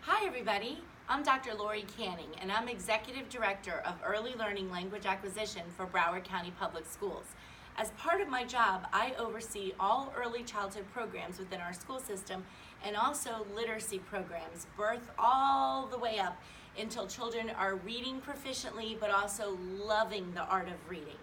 Hi everybody, I'm Dr. Lori Canning and I'm Executive Director of Early Learning Language Acquisition for Broward County Public Schools. As part of my job, I oversee all early childhood programs within our school system and also literacy programs, birth all the way up until children are reading proficiently but also loving the art of reading.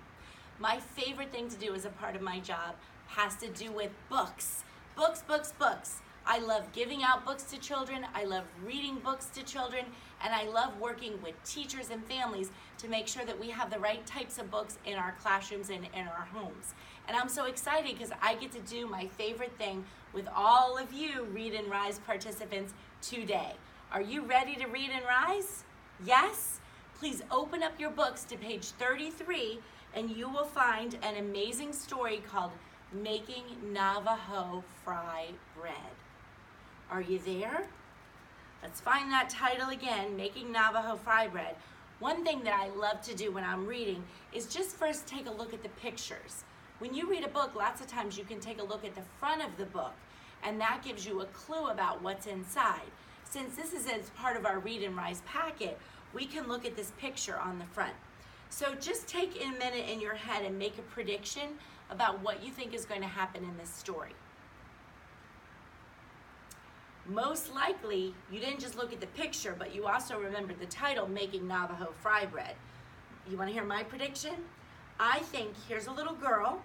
My favorite thing to do as a part of my job has to do with books. Books. I love giving out books to children, I love reading books to children, and I love working with teachers and families to make sure that we have the right types of books in our classrooms and in our homes. And I'm so excited because I get to do my favorite thing with all of you Read and Rise participants today. Are you ready to read and rise? Yes? Please open up your books to page 33 and you will find an amazing story called Making Navajo Fry Bread. Are you there? Let's find that title again, Making Navajo Fry Bread. One thing that I love to do when I'm reading is just first take a look at the pictures. When you read a book, lots of times you can take a look at the front of the book, and that gives you a clue about what's inside. Since this is as part of our Read and Rise packet, we can look at this picture on the front. So just take a minute in your head and make a prediction about what you think is going to happen in this story. Most likely, you didn't just look at the picture, but you also remembered the title, Making Navajo Fry Bread. You want to hear my prediction? I think here's a little girl.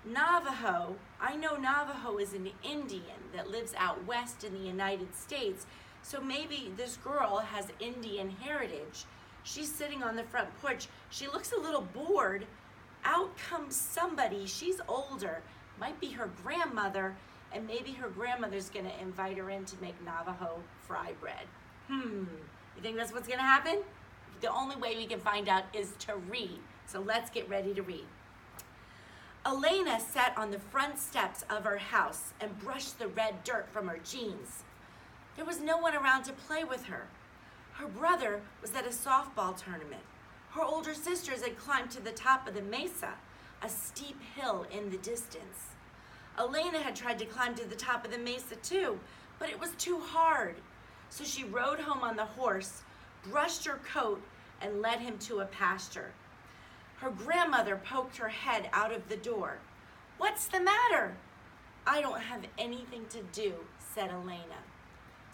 Navajo, I know Navajo is an Indian that lives out west in the United States, so maybe this girl has Indian heritage. She's sitting on the front porch. She looks a little bored. Out comes somebody. She's older, might be her grandmother, and maybe her grandmother's gonna invite her in to make Navajo fry bread. You think that's what's gonna happen? The only way we can find out is to read. So let's get ready to read. Elena sat on the front steps of her house and brushed the red dirt from her jeans. There was no one around to play with her. Her brother was at a softball tournament. Her older sisters had climbed to the top of the mesa, a steep hill in the distance. Elena had tried to climb to the top of the mesa too, but it was too hard. So she rode home on the horse, brushed her coat, and led him to a pasture. Her grandmother poked her head out of the door. "What's the matter?" "I don't have anything to do," said Elena.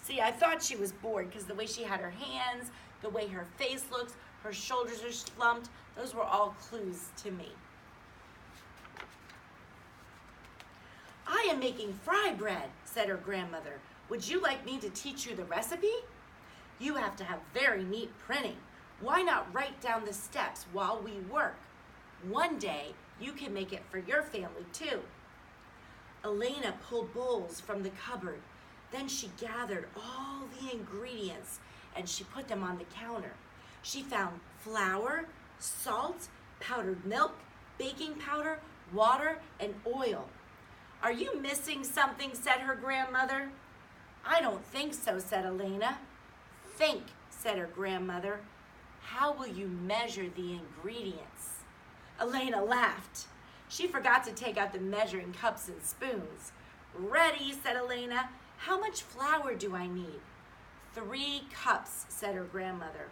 See, I thought she was bored because the way she had her hands, the way her face looks, her shoulders are slumped, those were all clues to me. "I am making fry bread," said her grandmother. "Would you like me to teach you the recipe? You have to have very neat printing. Why not write down the steps while we work? One day you can make it for your family too." Elena pulled bowls from the cupboard. Then she gathered all the ingredients and she put them on the counter. She found flour, salt, powdered milk, baking powder, water, and oil. "Are you missing something?" said her grandmother. "I don't think so," said Elena. "Think," said her grandmother. "How will you measure the ingredients?" Elena laughed. She forgot to take out the measuring cups and spoons. "Ready," said Elena. "How much flour do I need?" 3 cups, said her grandmother.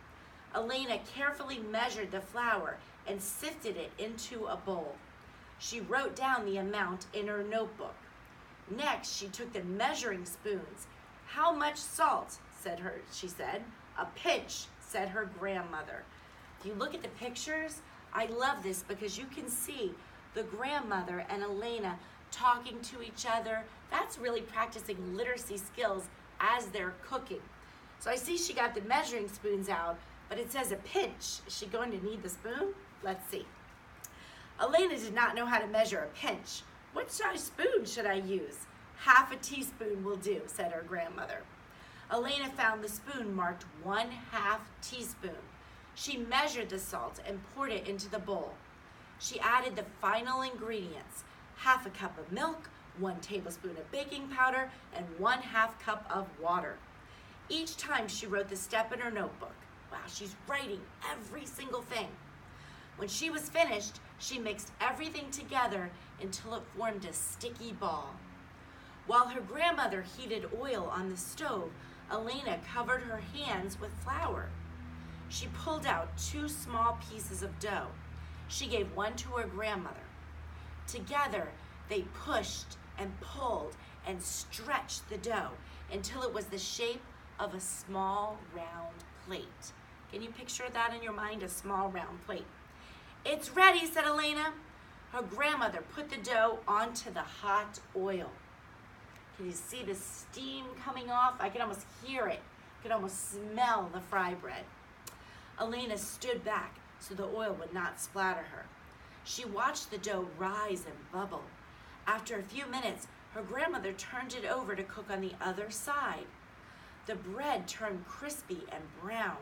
Elena carefully measured the flour and sifted it into a bowl. She wrote down the amount in her notebook. Next, she took the measuring spoons. "How much salt?" she said. "A pinch," said her grandmother. If you look at the pictures, I love this because you can see the grandmother and Elena talking to each other. That's really practicing literacy skills as they're cooking. So I see she got the measuring spoons out, but it says a pinch. Is she going to need the spoon? Let's see. Elena did not know how to measure a pinch. "What size spoon should I use?" "Half a teaspoon will do," said her grandmother. Elena found the spoon marked 1/2 teaspoon. She measured the salt and poured it into the bowl. She added the final ingredients, 1/2 cup of milk, 1 tablespoon of baking powder, and 1/2 cup of water. Each time she wrote the step in her notebook. Wow, she's writing every single thing. When she was finished, she mixed everything together until it formed a sticky ball. While her grandmother heated oil on the stove, Elena covered her hands with flour. She pulled out 2 small pieces of dough. She gave one to her grandmother. Together, they pushed and pulled and stretched the dough until it was the shape of a small round plate. Can you picture that in your mind, a small round plate? "It's ready," said Elena. Her grandmother put the dough onto the hot oil. Can you see the steam coming off? I can almost hear it. I can almost smell the fry bread. Elena stood back so the oil would not splatter her. She watched the dough rise and bubble. After a few minutes, her grandmother turned it over to cook on the other side. The bread turned crispy and brown.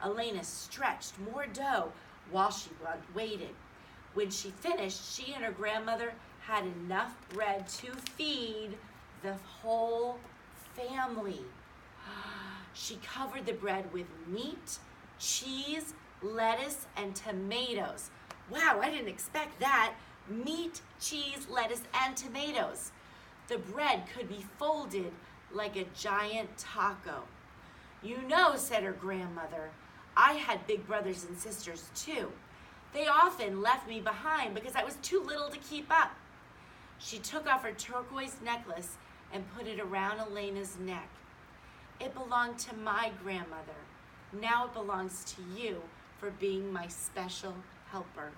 Elena stretched more dough while she waited. When she finished, she and her grandmother had enough bread to feed the whole family. She covered the bread with meat, cheese, lettuce, and tomatoes. Wow, I didn't expect that. Meat, cheese, lettuce, and tomatoes. The bread could be folded like a giant taco. "You know," said her grandmother, "I had big brothers and sisters too. They often left me behind because I was too little to keep up." She took off her turquoise necklace and put it around Elena's neck. "It belonged to my grandmother. Now it belongs to you for being my special helper."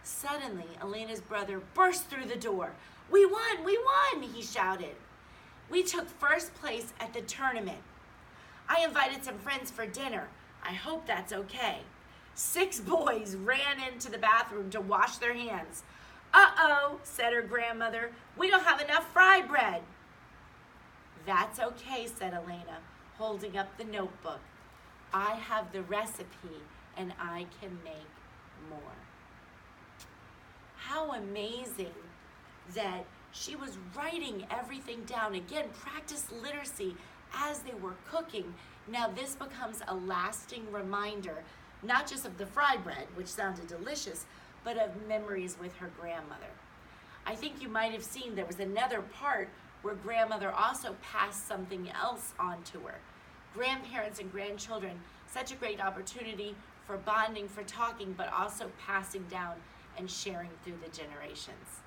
Suddenly, Elena's brother burst through the door. "We won! We won!" he shouted. "We took first place at the tournament. I invited some friends for dinner. I hope that's okay." 6 boys ran into the bathroom to wash their hands. "Uh-oh," said her grandmother. "We don't have enough fry bread." "That's okay," said Elena, holding up the notebook. "I have the recipe and I can make more." How amazing that she was writing everything down. Again, practice literacy as they were cooking. Now this becomes a lasting reminder, not just of the fry bread, which sounded delicious, but of memories with her grandmother. I think you might have seen there was another part where grandmother also passed something else on to her. Grandparents and grandchildren, such a great opportunity for bonding, for talking, but also passing down and sharing through the generations.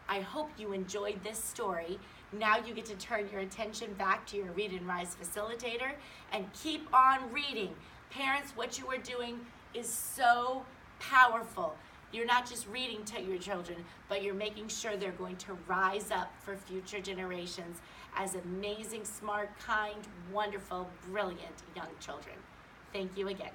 I hope you enjoyed this story. Now you get to turn your attention back to your Read and Rise facilitator and keep on reading. Parents, what you are doing is so powerful. You're not just reading to your children, but you're making sure they're going to rise up for future generations as amazing, smart, kind, wonderful, brilliant young children. Thank you again.